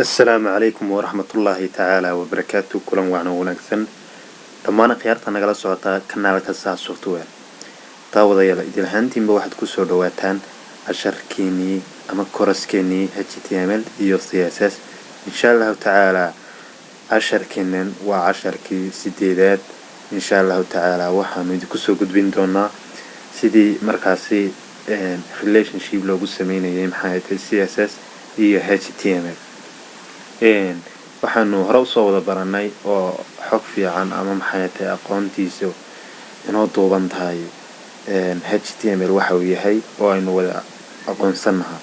السلام عليكم ورحمة الله تعالى وبركاته. كلام وعنا ونكسن دمان خيارتنا نقل صوتا كنا لكسا سوفتوير تاوضا يلا إذا هانتين بواحد كسور دواتان عشر كيني أما كورس كيني HTML iyo CSS إن شاء الله تعالى عشر كينن وعشر كي سيديدات إن شاء الله تعالى وحانو إذا كسور قدبين دونا سيدي مركاسي relationship لو قسمين يم حياة CSS iyo HTML waxaanu hore usoo wada baranay oo xog fiican ama maxayatay aqoontiisa inoo duuban tahay HTML waxa uu yahay oo aynu wada aqoonsanahay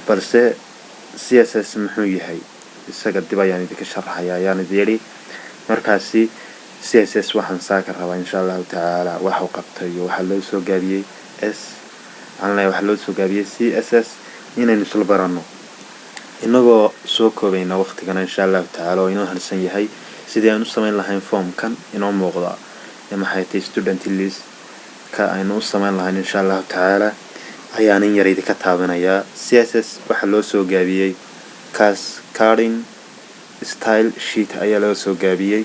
balse CSS muxuu yahay isaga dib ayaan idinka sharaxayaa ayaan idin markaasi CSS waxaan saaka rabaa insha Allah taala waxa uu qabtay iyo waxa loo soo gaabiyay waxa loo soo gaabiyay CSS inaynu isla barano inagoo soo koobayna waqtigan insha Allah taala oo inoo halsan yahay sidii aan u sameyn lahayn form kan inoo muuqda maxay tahay student list ka aynu u sameyn lahayn insha Allah taala ayaan yar idinka taabanayaa CSS waxa loo soo gaabiyay cascading style sheet ayaa loo soo gaabiyay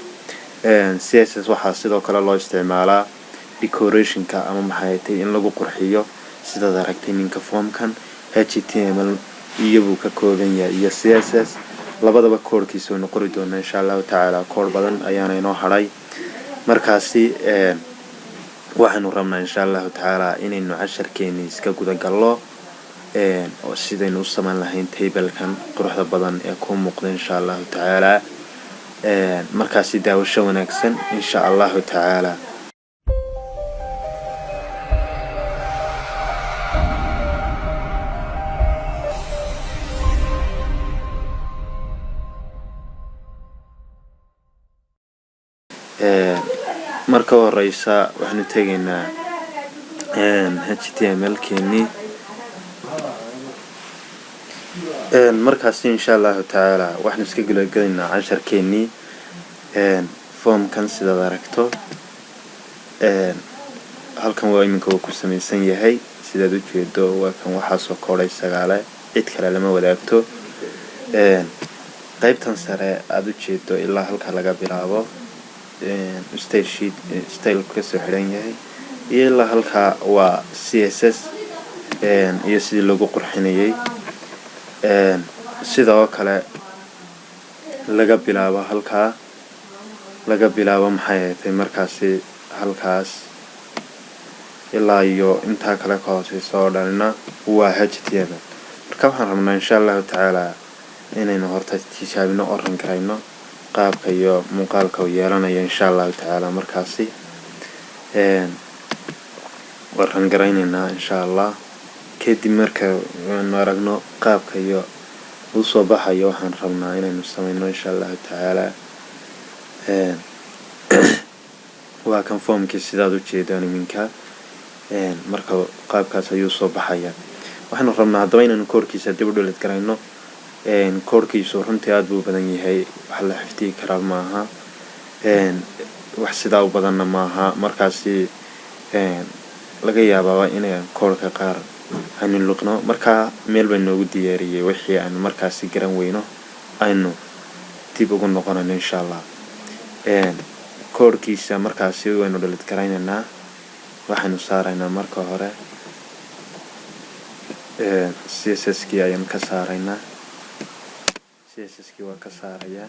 CSS waxa sidoo kale loo isticmaalaa decoration ka ama maxay tahay in lagu qurxiyo sida aragtay ninka form kan HTML iyagu ka kooban yahay iyo CSS labadaba koodkiisa oo qori doona insha Allah taala kood badan ayaan inoo haray markaasi waxaanu rabnaa insha Allah taala inaynu casharkeeni iska guda gallo oo sidaynu u sameyn lahayn table kan quruxda badan ee ku muuqda insha Allah taala markaasi daawasho wanaagsan insha Allah taala marka horeysa waxaanu tageynaa HTML keeni markaas insha Allah taala waxaanu iska galaynaa casharkeeni form kan sida aragto halkan waa iminka ku sameeysan yahay sida u jeedo waa kan waxa soo kooray sagaale cid kale lama wadaagto qaybtan sare aad u jeedo ilaa halka laga bilaabo style sheet style ka soo xiran yahay ilaa halka waa CSS iyo sidii lagu qurxinayay sidoo kale laga bilaabo halka laga bilaabo maxay tahay markaasi halkaas ilaa iyo inta kale ka hooseyso dhalina waa HTML marka waxaan rabnaa insha Allah taala inaynu horta tijaabino oo ran karayno qaabka iyo muuqaalka uu yeelanayo insha Allah taala markaasi waran garaynayna insha Allah kadib marka aan aragno qaabka iyo uu soo baxayo waxaan rabnaa inaynu sameyno insha Allah taala waa kan formkii sidaad u jeedaan iminka marka qaabkaas ayuu soo baxaya waxaan rabnaa hadaba inaynu koodkiisa dib u dhigid garayno koodkiisu runtii aad buu badan yahay wax la xifdiyi karaa maaha wax sidaa u badanna maaha markaasi laga yaabaa inay koodka qaar aynu luqno marka meel bay noogu diyaariyay wixii aan markaasi garan weyno aynu dib ugu noqonayno insha Allah koodkiisa markaasi waynu dhigid garaynaa waxaanu saaraynaa marka hore CSS ki ayaan ka saaraynaa CSS ki waa ka saaraya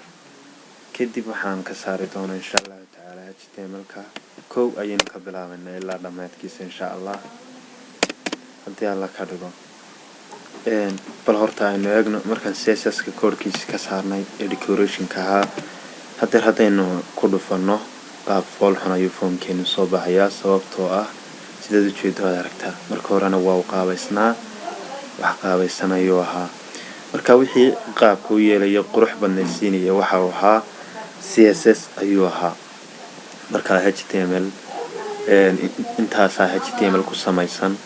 kadib waxaan ka saari doonaa insha Allah taala HTML ka koow ayaan ka bilaabanaa ilaa dhamaadkiisa insha Allah hadii alla ka dhigo bal horta aynu eegno markaan CSS ka koodkiisa ka saarnay decoration ka hadaynu ku dhufano qaab foolxun ayuu formkeenu soo baxaya sababtoo ah sida u jeedo aragtaa marka horena waa qaabaysnaa wax qaabaysanayo ahaa marka wixii qaabku yeelayo qurux badnaysiinaya waxa uu ahaa CSS ayuu ahaa marka HTML intaas HTML ku samaysan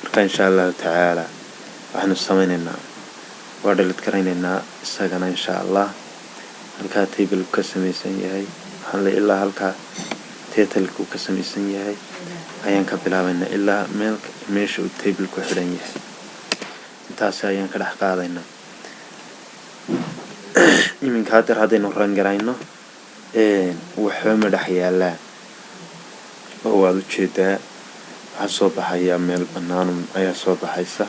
marka insha Allah taala waxaanu sameynaynaa waa dhigid garaynaa isagana insha Allah halka table ka samaysan yahay waxaan la ilaa halka title ku ka samaysan yahay ayaan ka bilaabaynaa ilaa meesha uu table ku xiran yahay intaas ayaan ka dhax qaadaynaa iminka haddeer haddaynu rangarayno waxba ma dhex yaallaan oo waad ujeedaa waxaa soo baxaya meel bannaan ayaa soo baxaysa,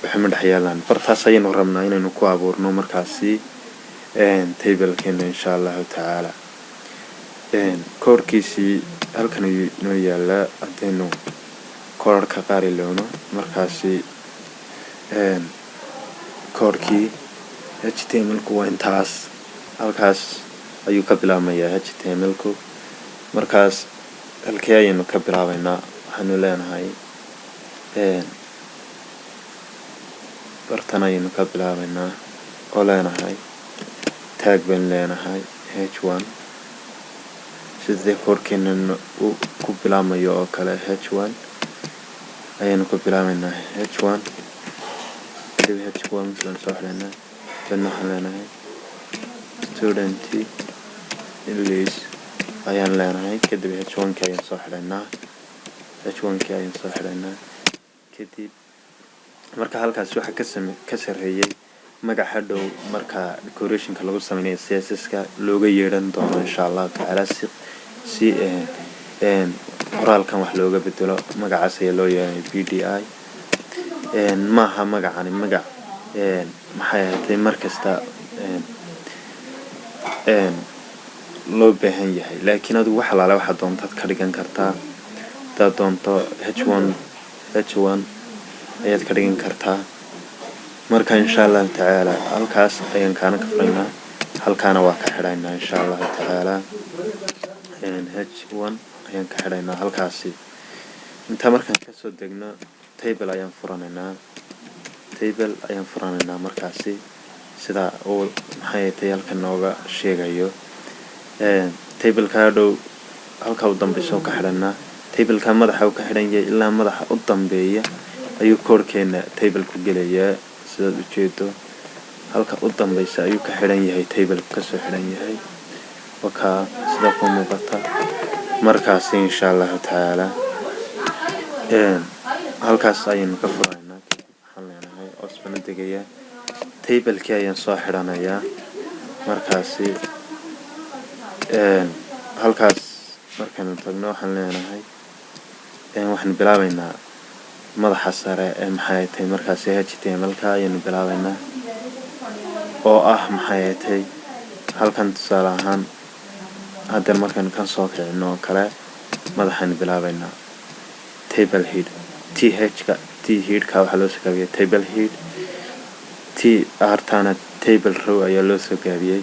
waxba ma dhex yaallaan. bartaas ayaynu rabnaa inaynu ku abuurno markaasi tablekeena insha allahu tacaala. koorkiisii halkan ayuu inoo yaalaa. haddaynu koorarka qaar ilowno markaasi koorkii htmlku waa intaas, halkaas ayuu ka bilaabmayaa htmlku. markaas halkee ayaynu ka bilaabaynaa? waxaanu leenahay bartan ayaynu ka bilaabaynaa oo leenahay tag baynu leenahay h1 sidee koorkeena ku bilaabmayo oo kale. h1 ayaynu ku bilaabaynaa h1 kadib h1 baan soo xidhaynaa. dadna waxaan leenahay student english ayaan leenahay. kadib h1 ayaan soo xidhaynaa. kadib marka halkaas waxaa ka sarreeyay magac hadhow marka decorationka lagu sameynayo css-ka looga yeedhan doono insha allahu tacaala. si qoraalkan wax looga bedelo magacaas ayaa loo yeeray bdi. maaha magacani magac maxay ahaatay markasta loo baahan yahay, laakiin adigu wax alaale waxaa doontaad ka dhigan kartaa. hadaad doonto h1 ayaad ka dhigan kartaa. marka insha allahu tacaala halkaas ayaan kaana ka furaynaa, halkaana waa ka xidhaynaa insha allahu tacaala. h1 ayaan ka xidhaynaa halkaasi. intaa markaan kasoo degno table ayaan furanaynaa markaasi sida uu maxay tahay halkan nooga sheegayo. tableka hadhow halka u dambaysa ka xidhanaa. tableka madaxa uu ka xidhan yahay ilaa madaxa u dambeeya ayuu koorkeena tableku gelayaa. sidaad ujeedo halka u dambaysa ayuu ka xidhan yahay, tableku kasoo xidhan yahay. wakaa sida ku muuqata markaasi insha allahu tacaala halkaas ayaynu ka furaynaa. waxaan leenahay osbana degayaa. tablekii ayaan soo xidhanayaa markaasi. halkaas markaynu tagno waxaan leenahay waxaanu bilaabaynaa madaxa sare ee maxay tahay markaasi htmlka ayaynu bilaabaynaa oo ah maxay tahay halkan tusaale ahaan haddeer markaynu kan soo kicino oo kale madaxaynu bilaabaynaa table head. headka waxaa loo soo gaabiyey table head. artana table row ayaa loo soo gaabiyey.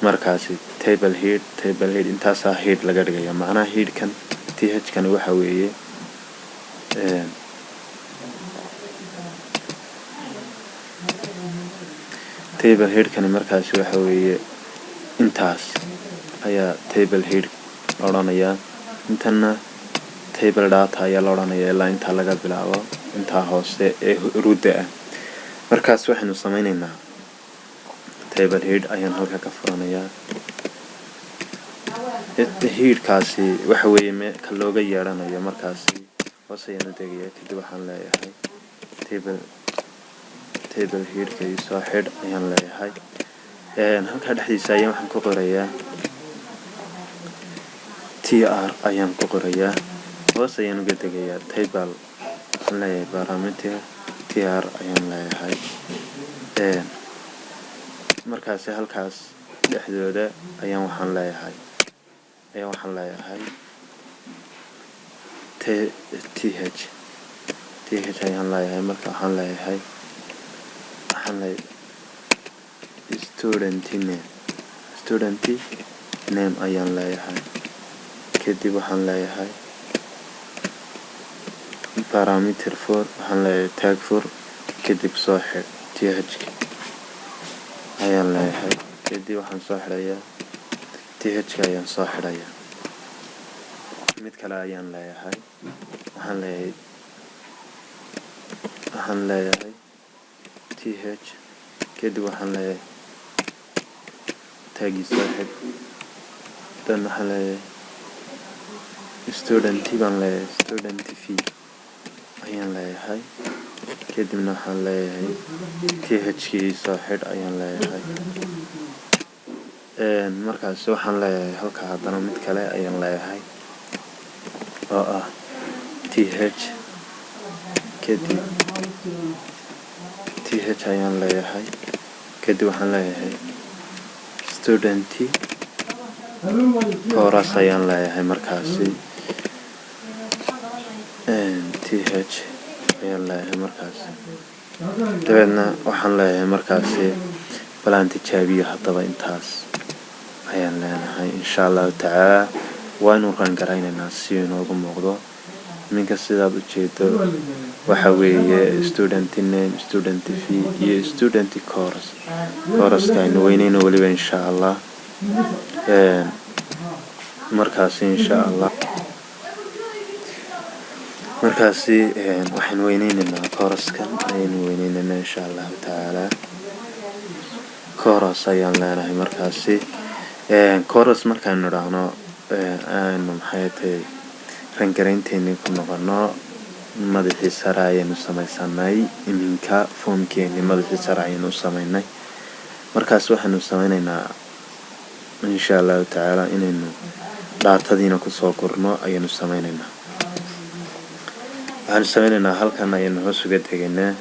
markaasi table head intaasaa head laga dhigaya. macnaha headkan thkani waxa weeye table headkani markaasi waxa weeye intaas ayaa table head la odhanayaa. intana table data ayaa la odhanayaa ilaa intaa laga bilaabo intaa hoose ee rudda ah. markaas waxaynu sameynaynaa table head ayaan halka ka furanayaa. headkaasi waxa weeye ka looga yeedhanayo markaasi hoos ayaan u degayaa. kadib waxaan leeyahay table headka iyo soo xidh ayaan leeyahay. halkaa dhexdiisa ayaan waxaan ku qorayaa tr ayaan ku qorayaa. hoos ayaan uga degayaa table waxaan leeyahay parameter tr ayaan leeyahay. markaasi halkaas dhexdooda ayaan waxaan leeyahay th ayaan leeyahay. marka waxaan leeyahay student name ayaan leeyahay. kadib waxaan leeyahay parameter 4 waxaan leeyahay tag 4 kadib soo xidh thka ayaan leeyahay. kadib waxaan soo xidhayaa thka ayaan soo xidhayaa. mid kale ayaan leeyahay waxaan leeyahay th kadib waxaan leeyahay tagi soo xidh. dan waxaan leeyahay student baan leeyahay student v ayaan leeyahay. kadibna waxaan leeyahay TH-kii soo xidh ayaan leeyahay. markaasi waxaan leeyahay halka haddana mid kale ayaan leeyahay oo ah TH, kadib TH ayaan leeyahay, kadib waxaan leeyahay student chorus ayaan leeyahay markaasi TH ayaan leeyahay markaasi. dabeedna waxaan leeyahay markaasi balaan tijaabiyo haddaba intaas ayaan leenahay insha allahu tacaala. waanu ran garaynaynaa si inoogu muuqdo. minka sidaad u jeedo waxa weeye student name, student fee iyo student chorus. choruska aynu weyneyno weliba insha allah. markaasi insha allah markaasi waxaan weyneynaa choruskan ayaynu weyneynaa insha allahu tacaala. chorus ayaan leenahay markaasi. chorus markaanu idhaahno aanu maxay tahay rangaraynteennii ku noqono madaxii sare ayaynu samaysanay. iminka foomkeenii madaxii sare ayaynu samaynay. markaas waxaanu samaynaynaa insha allahu tacaala inaynu dhaatadiina kusoo gurno ayaynu samaynaynaa. waxaanu samaynaynaa halkan ayaynu hoos uga degaynaa.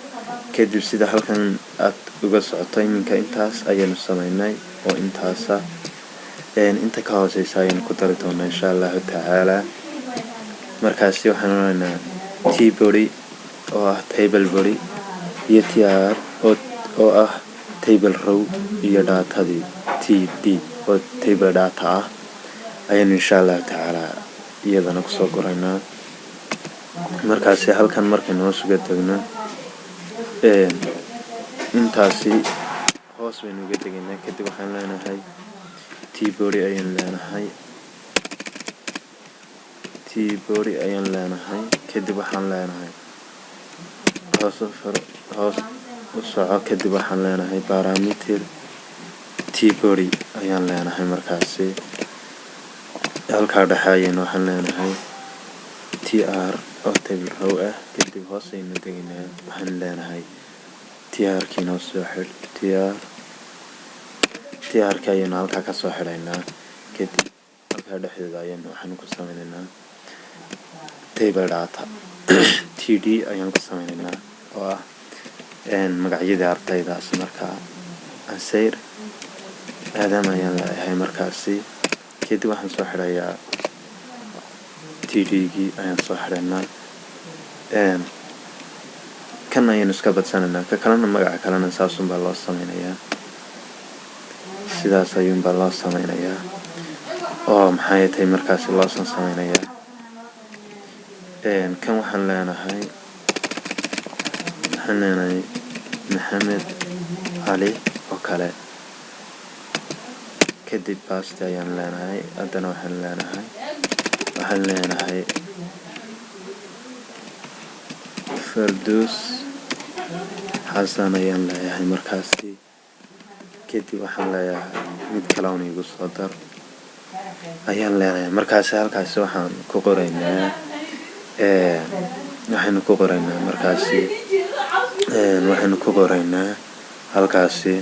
kadib sida halkan aad uga socoto iminka intaas ayaynu samaynay oo intaasa. inta ka hooseysa ayaynu ku dari doonaa insha allahu tacaala. markaasi waxaan odhanaynaa T-body oo ah table body iyo TR oo ah table row iyo dhaatadii TD oo table data ah ayaynu insha allahu tacaala iyadana kusoo guraynaa. markaasi halkan markaynu hoos uga degno intaasi hoos baynu uga degaynaa. kadib waxaan leenahay T-body ayaan leenahay, T-body ayaan leenahay. kadib waxaan leenahay hoos u soco. kadib waxaan leenahay parameter T-body ayaan leenahay markaasi. halkaa dhexe ayaynu waxaan leenahay TR oo table row ah. kadib hoos ayaynu degaynaa. waxaan leenahay TR-kiina soo xidh TR-ka ayaynu halkaa ka soo xidhaynaa. kadib halkaa dhexdeeda ayaynu waxaanu ku samaynaynaa table data TD ayaan ku samaynaynaa oo ah magacyadii ardaydaas. markaa ansayr aadam ayaan leeyahay markaasi. kadib waxaan soo xidhayaa TD-gii ayaan soo xidhaynaa. kan ayaynu iska badsanaynaa. ka kalena magaca kalena saasunbaa loo samaynayaa. sidaas ayuunbaa loo samaynayaa oo maxay tahay markaasi loosan samaynayaa. kan waxaan leenahay maxamed cali oo kale. kadib basti ayaan leenahay. haddana waxaan leenahay farduus xasan ayaan leeyahay markaasi. kadib waxaan leeyahay mid kale un igu soo dar ayaan leenahay markaasi. halkaasi waxaan ku qoraynaa waxaynu ku qoraynaa markaasi halkaasi.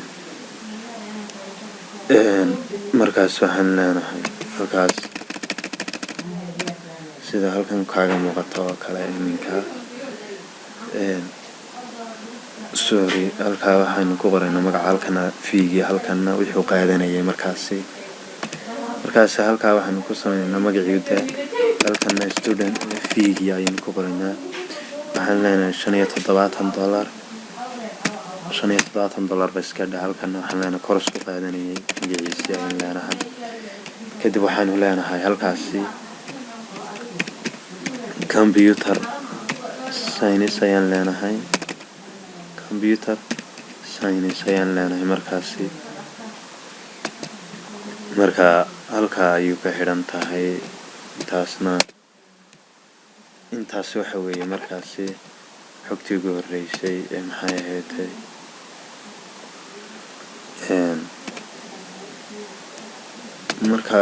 markaas waxaan leenahay halkaas sida halkan kaaga muuqato oo kale iminka sorry. halkaa waxaynu ku qoraynaa magaca. halkana fiigii halkana wixii u qaadanayay markaasi. halkaa waxaynu ku samaynaynaa magaciida. halkana student fiigii ayaynu ku qoraynaa. waxaan leenahay $75 ba iska dha. halkana waxaan leenahay koros ku qaadanayay magaciisii ayaan leenahay. kadib waxaanu leenahay halkaasi computer science ayaan leenahay markaasi. marka halkaa ayuu ka xidhan tahay. intaas waxa weeye markaasi xogtii ugu horeysay ee maxay ahayd marka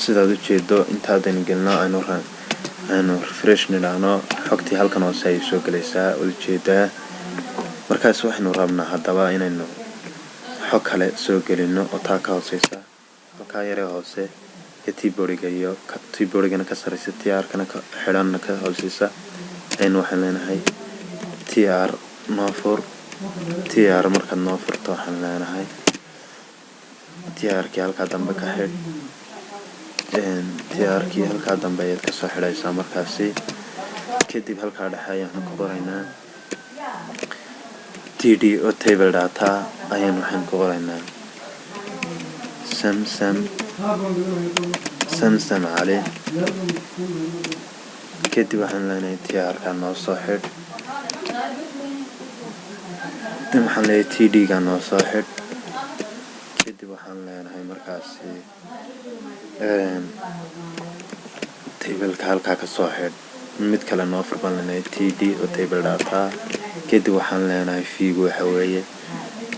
sidaad u jeedo intaadaynu gelno aynu refresh nidhaahno xogtii halkan hoose ay soo gelaysaa ujeedaa. markaas waxaynu rabnaa haddaba inaynu xog kale soo gelino oo taa ka hooseysa halkaa yare hoose ee keyboardga iyo keyboardgana ka sareysa tr-kana ka xidhanna ka hooseysa aynu waxaan leenahay tr noo fur. tr markaad noo furto waxaan leenahay trkii halkaa dambe ka xidh. trkii halkaa dambe ayaad kasoo xidhaysaa markaasi. kadib halkaa dhexe ayaan ku qoraynaa td oo table data ayaan waxaan ku qoraynaa samsam cali. kadib waxaan leenahay trka noo soo xidh. kadib waxaan leenahay td-ga noo soo xidh. kadib waxaan leenahay markaasi tableka halkaa kasoo xidh. mid kale noo furban leenahay td oo table data. kadib waxaan leenahay fiigu waxa weeye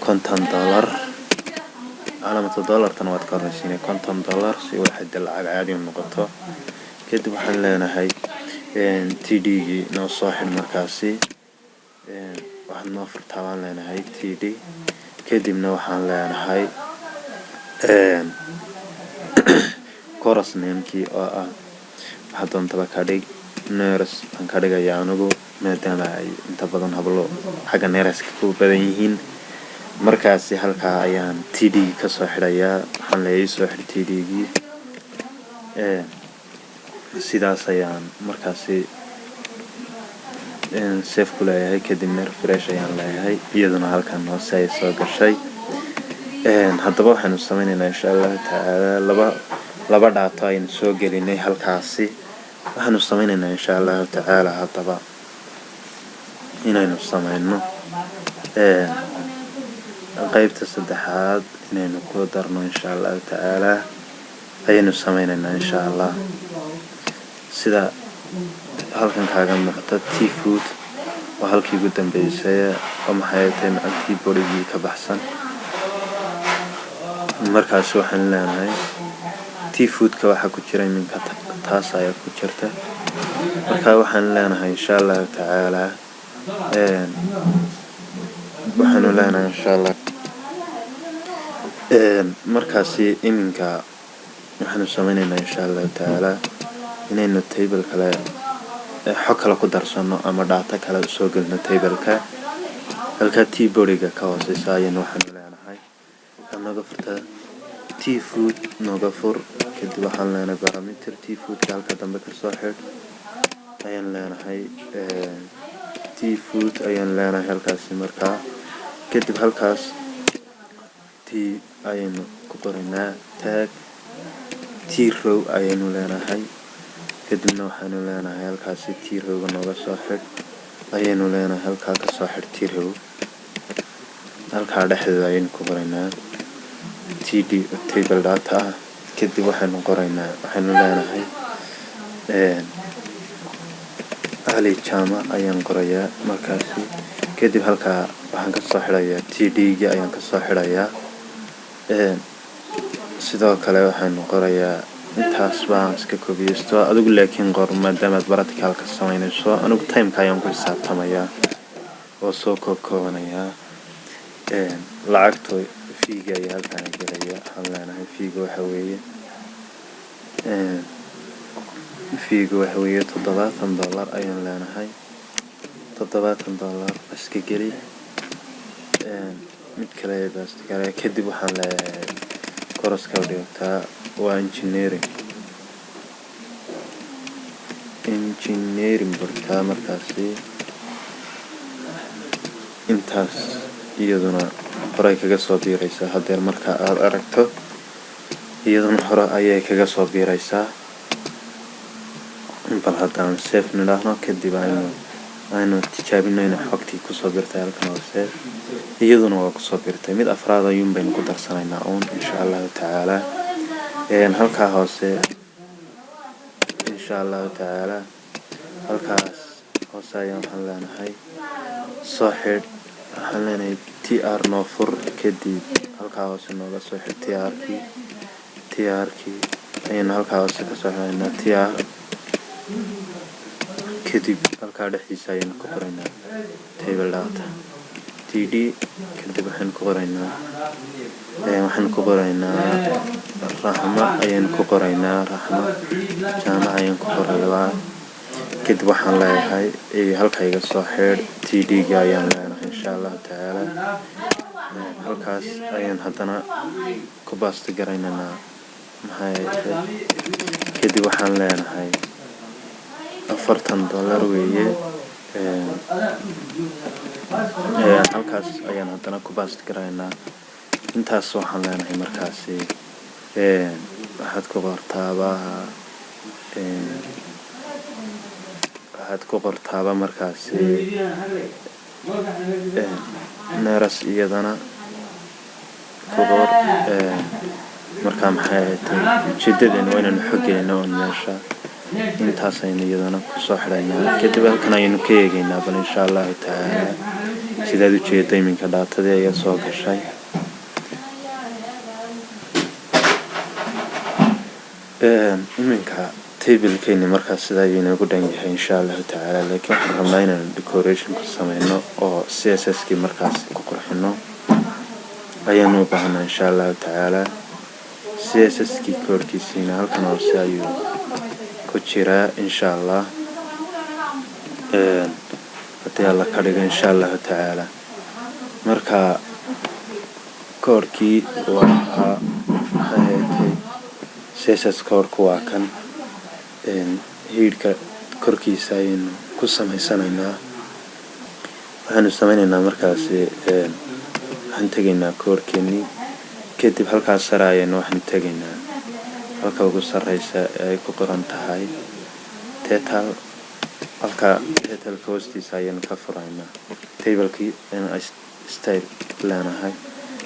$50 calaamada dollarkana waad ka horeysiinay $50 si waxay lacag caadi u noqoto. kadib waxaan leenahay td-gii noo soo xidh markaasi. waxaad noo furtaa baan leenahay td. kadibna waxaan leenahay chorus namekii oo ah waxaa doontaba ka dhig neres aan ka dhigaya anigu maadaama ay inta badan hablo xagga nereska ku badan yihiin. markaasi halkaa ayaan td kasoo xidhayaa. waxaan leeyahay soo xidh td-gii. sidaas ayaan markaasi safe ku leeyahay. kadibna refresh ayaan leeyahay iyaduna halkan hoose ay soo gashay. haddaba waxaanu sameynaynaa insha allahu tacaala laba dhaato aynu soo gelinay halkaasi. waxaanu sameynaynaa insha allahu tacaala haddaba inaynu sameyno qaybta saddexaad inaynu ku darno insha allahu tacaala ayaynu sameynaynaa insha allah. sida halkan kaaga muuqata tfood oo halkii ugu dambeysay oo maxay tahay macaan keyboardgii ka baxsan. markaas waxaan leenahay tfoodka waxaa ku jira iminka taas ayaa ku jirta. markaa waxaan leenahay insha allahu tacaala waxaanu leenahay insha allah markaasi iminka waxaanu sameynaynaa insha allahu tacaala inaynu table kale xog kale ku darsano ama data kale soo gelino tableka. halkaa keyboardga ka hooseysa ayaynu waxaanu leenahay naga furtaa tfood nooga fur. kadib waxaan leenahay parameter tfoodka halka dambe kasoo xidh ayaan leenahay tfood ayaan leenahay halkaasi. markaa kadib halkaas t ayaynu ku qoraynaa tag trow ayaynu leenahay. kadibna waxaanu leenahay halkaasi trowga nooga soo xidh ayaynu leenahay halkaa kasoo xidh trow. halkaa dhexdeeda ayaynu ku qoraynaa td table data ah. kadib waxaynu leenahay ali jama ayaan qorayaa markaasi. kadib halkaa waxaan kasoo xidhayaa td-gii ayaan kasoo xidhayaa. sidoo kale waxaynu qorayaa intaas baan iska kobiyeysto adigu laakiin qor maadaamaad practicalka sameynayso. anigu timeka ayaan ku xisaabtamayaa oo soo koobanayaa. lacagto fiiga ayaa halkaan gelaya. waxaan leenahay fiiga waxa weeye $70 ayaan leenahay. $70 iska geli. mid kale baa kale. kadib waxaan leeyahay koroska dhigtaa waa engineering bartaa. markaasi intaas iyaduna horay kaga soo biiraysaa. hadeer marka aad aragto iyaduna hore ayay kaga soo biiraysaa. bal haddaan safe nidhaahno kadib aynu tijaabino inay xogtii kusoo birtay halkan hoose. iyaduna waa kusoo birtay. mid afraad ayuun baynu ku darsanaynaa uun insha allahu tacaala. halkaa hoose insha allahu tacaala halkaas hoose ayaan waxaan leenahay soo xidh. waxaan leenahay tr noo fur. kadib halkaa hoose nooga soo xidh trkii ayaynu halkaa hoose kasoo xidhaynaa tr kadib halkaa dhexdiisa ayaynu ku qoraynaa table data td kadib waxaynu ku qoraynaa raxmo ayaynu ku qoraynaa raxmo jaamac ayaan ku qorayaa kadib waxaan leeyahay halka iga soo xidh td-ga ayaan leenahay insha allahu tacaala halkaas ayaan haddana ku baasti garaynaynaa kadib waxaan leenahay $40 weeye halkaas ayaan haddana ku baasti garaynaa intaas waxaan leenahay markaasi waxaad ku qortaaba markaasi neeras iyadana ku qor markaa maxay ahayd ujeedadeena waa inaynu xog gelino oon meesha intaas aynu iyadana kusoo xidhaynaa kadib halkan ayaynu ka eegaynaa bal insha allahu tacaala sidaad ujeeda iminka dhaatadii ayaa soo gashay iminka tablekeyni markaas sidaa ayuu inoogu dhan yahay insha allahu tacaala laakiin waxaan rabnaa inaynu decoration ku sameyno oo css-kii markaas ku qurxino ayaanu u baahnaa insha allahu tacaala css-kii koorkiisiina halkan hoose ayuu ku jiraa insha allah haddii alla ka dhigo insha allahu tacaala marka koorkii waa css koorku waa kan hiidhka korkiisa ayaynu ku samaysanaynaa waxaanu sameynaynaa markaasi waxaan tegaynaa koorkeenii kadib halkaas sare ayaynu waxaanu tegaynaa halka ugu sarreysa ee ay ku qoran tahay tetal halka tetalka hoostiisa ayaynu ka furaynaa tablekii style leenahay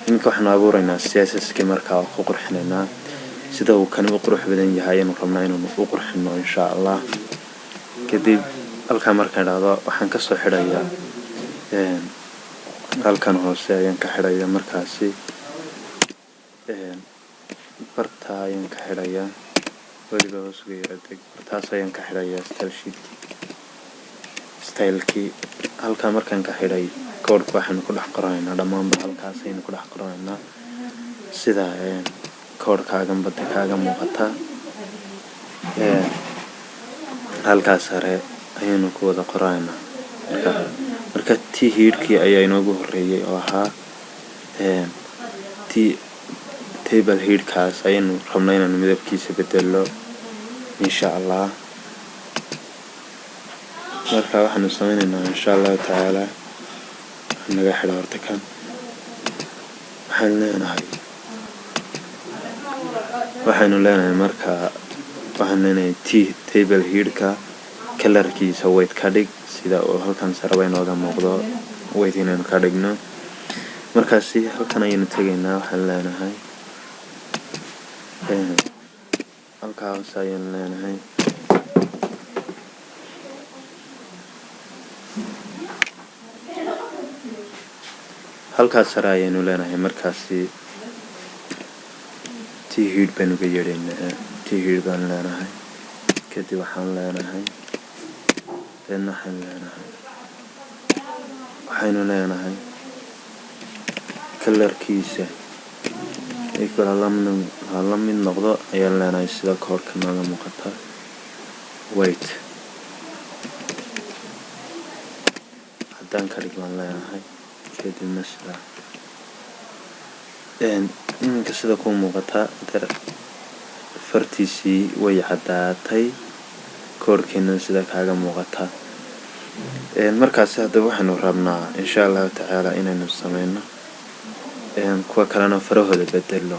iminka waxaanu abuuraynaa css-kii markaa ku qurxinaynaa sida uu kani u qurux badan yahay ayaynu rabnaa inaynu u qurxino insha allah kadib halkaa markaan idhaahdo waxaan kasoo xidhayaa halkan hoose ayaan ka xidhayaa markaasi bartaa ayaan ka xidhayaa weliba hoosga yaradeg bartaas ayaan ka xidhayaa stylekii halkaa markaan ka xidhay koodhka waxaynu ku dhex qoranaynaa dhammaanba halkaas ayaynu ku dhex qoranaynaa sida koodhkaagan badda kaaga muuqata halkaas sare ayaynu ku wada qoranaynaa marka tii hiidhkii ayaa inoogu horeeyay oo ahaa tii table hiidhkaas ayaynu rabnaa inaanu midabkiisa bedelo insha allah marka waxaanu sameynaynaa insha allahu tacaala naga xidha horta kan waxaynu leenahay marka waxaan leenahay table hiidhka kalarkiisa weyd ka dhig sida uu halkan sareba inooga muuqdo weyd inaynu ka dhigno markaasi halkan ayaynu tegaynaa waxaan leenahay halkaa hoose ayaynu leenahay halkaas sare ayaynu leenahay markaasi tii hiidh baynu ga yeedhaynaa tii hiidh baan leenahay kadib waxaan leenahay waxaynu leenahay kalarkiisa hala mid noqdo ayaan leenahay sida koorka nooga muuqata wait haddaan ka dhig baan leenahay kadibna sidaa iminka sida ku muuqata fartiisii way caddaatay koorkeena sida kaaga muuqata markaasi haddaba waxaynu rabnaa insha allahu tacaala inaynu sameyno kuwa kalena farahooda bedelo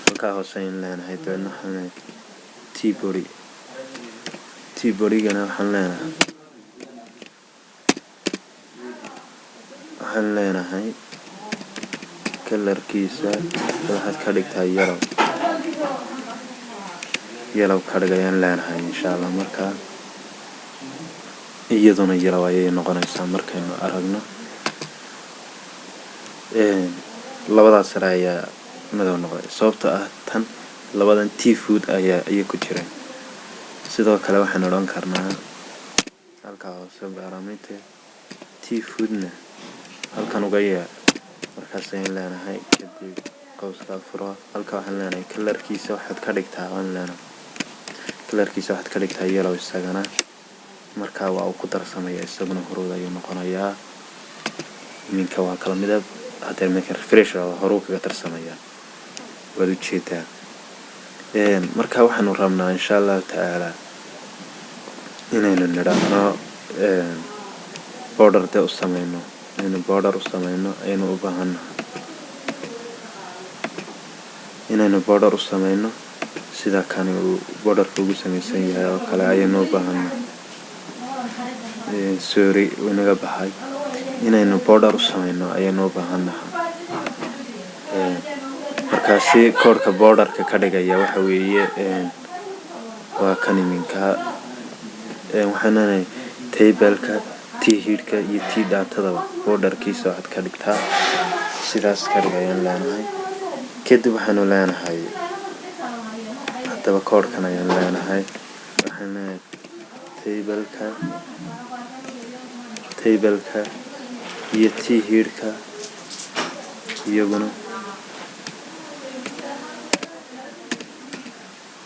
halkaa hoose aynu leenahay dabeedna waxaan tborygana waxaan leenahay kalarkiisa waxaad ka dhigtaa yalow ka dhig ayaan leenahay insha allah markaa iyaduna yalow ayay noqonaysaa markaynu aragno labadaas sare ayaa madow noqday sababtoo ah tan labadan tea food ayay ku jireen sidoo kale waxaan odhan karnaa halkaa hoose parameter t foodna halkan uga yeer markaas ayaan leenahay kadib qowska furo halka waxaan leenahay colorkiisa waxaad ka dhigtaa yellow isagana markaa waa uu ku darsamaya isaguna huruud ayuu noqonayaa iminka waa kala midab haddii marka refresh horuu kaga darsamaya waad u jeedaa markaa waxaanu rabnaa insha allahu tacaala inaynu nidhaahno border de u samayno ayaynu u baahannahay sida kani uu borderka ugu samaysan yahay oo kale ayaynu u baahannahay sorry inaga baxay inaynu border u samayno ayaynu u baahannahay markaasi koodhka borderka ka dhigaya waxa weeye waa kan iminka waxaan leenahay tableka t headka iyo t datadaba borderkiisa waxaad ka dhigtaa sidaas ka dhigayaan leenahay kadib waxaanu leenahay haddaba koodhkan ayaan leenahay waxaan leenahay tableka iyo t headka iyaguna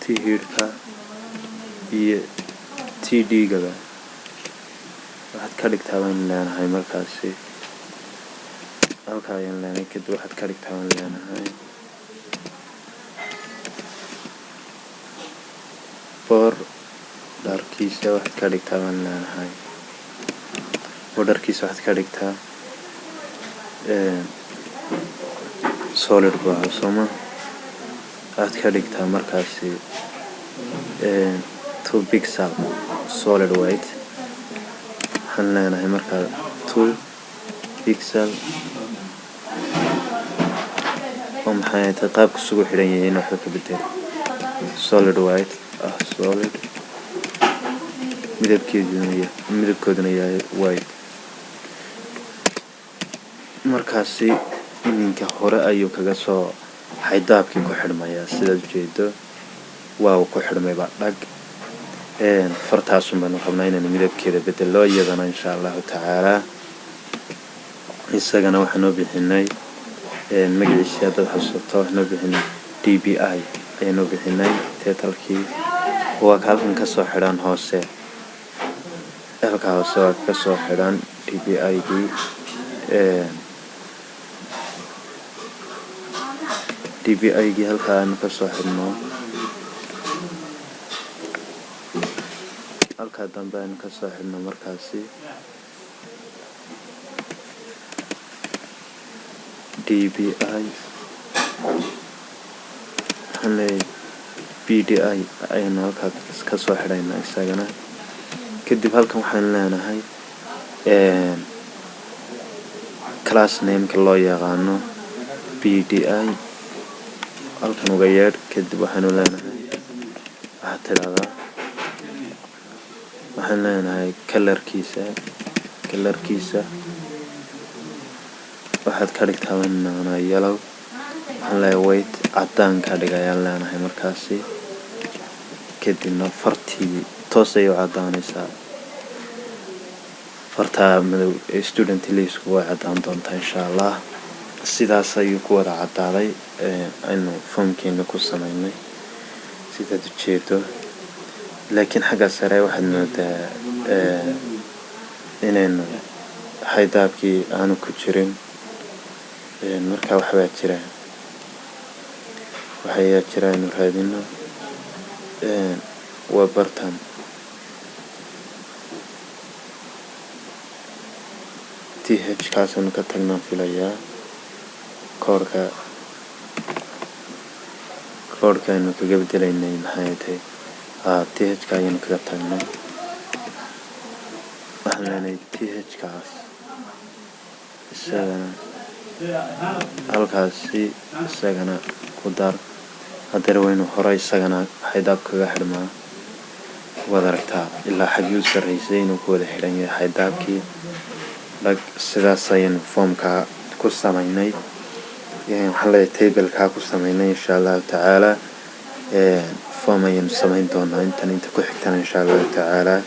t headka iyo t d-gaba waxaad ka dhigtaa waan leenahay markaasi halkaa ayaan leenahay kadib waxaad ka dhigtaa waan leenahay borderkiisa waxaad ka dhigtaa waan leenahay borderkiisa waxaad ka dhigtaa solid baa sooma waxaad ka dhigtaa markaasi 2 pixel solid white waxaan leenahay markaa 2 pixel oo maxay tahay qaabka isugu xidhan yahay waxba ka bedel solid white solid midabkooduna yahay white markaasi iminka hore ayuu kaga soo xaydaabkii ku xidhmayaa sidaad ujeedo waa uu ku xidhmayba dhag fartaasun baanu rabnaa inaynu midabkeeda bedelo iyadana insha allahu tacaala isagana waxaanoo bixinay magaciisii haddaad xasuusato waxaanoo bixinay dbi ayaanoo bixinay tetalkii waa ka halkan kasoo xidhan hoose halkaa hoose waa kasoo xidhan dbi-gii dbi-gii halkaa aanu kasoo xidhno halkaa dambe aynu kasoo xidhno markaasi dbi waxaan leeyahay bdi ayaynu halkaa kasoo xidhaynaa isagana kadib halkan waxaan leenahay class nameka loo yaqaano bdi halkan uga yeedh kadib waxaanu leenahay waxaad tidhahdaa waxaan leenahay kalarkiisa waxaad ka dhigtaa wanana yellow waxaan leeyahay white caddaan ka dhigayaan leenahay markaasi kadibna fartii toos ayay u caddaanaysaa fartaa madow ee student liisku way caddaan doontaa insha allah sidaas ayuu ku wada caddaaday aynu foomkeena ku samaynay sidaad ujeedo laakiin xagga sare waxaad moodaa inaynu xaydaabkii aanu ku jirin markaa waxayaa jira aynu raadino waa bartan th kaasaynu ka tagnaan filayaa koodhka aynu kaga bedelaynay maxay tahay th-ka ayaynu kaga tagnay waxaan leenahay th-kaas isagana halkaasi isagana ku dar haddana waynu hore isagana xaydaab kaga xidhmaa waad aragtaa ilaa xaggii u sarraysay inuu ku wada xidhan yahay xaydaabkii dhag sidaas ayaynu foomkaa ku samaynay waxaan leeyahay tablekaa ku samaynay insha allahu tacaala form ayaynu samayn doonaa inta ku xigtana insha allahu tacaala,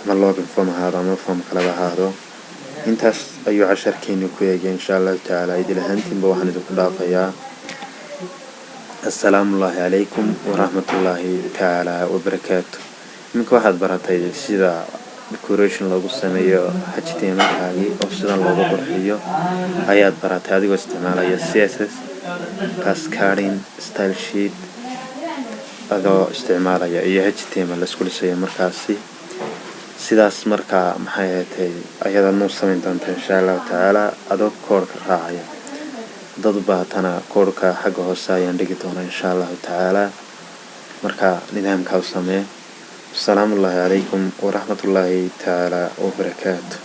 ama login form ahaado ama form kalaba ahaado. intaas ayuu casharkeenu ku eegay insha allahu tacaala. idil ahaantiinba waxaan idinku dhaafayaa assalaamu calaykum waraxmatullaahi tacaala wabarakaatu. iminka waxaad baratay sida decoration loogu sameeyo HTML-kaagii oo sidan loogu qurxiyo ayaad baratay adigoo isticmaalaya CSS, cascading, style sheet adoo isticmaalaya iyo HTML la isku dhisaya. markaasi sidaas markaa maxay ahaatay ayada noo samayn doonta insha allahu tacaala adoo koodhka raacaya. dad baatana koodhka xagga hoose ayaan dhigi doonaa insha allahu tacaala. marka nidaamkaa u samee. السلام عليكم ورحمة الله تعالى وبركاته.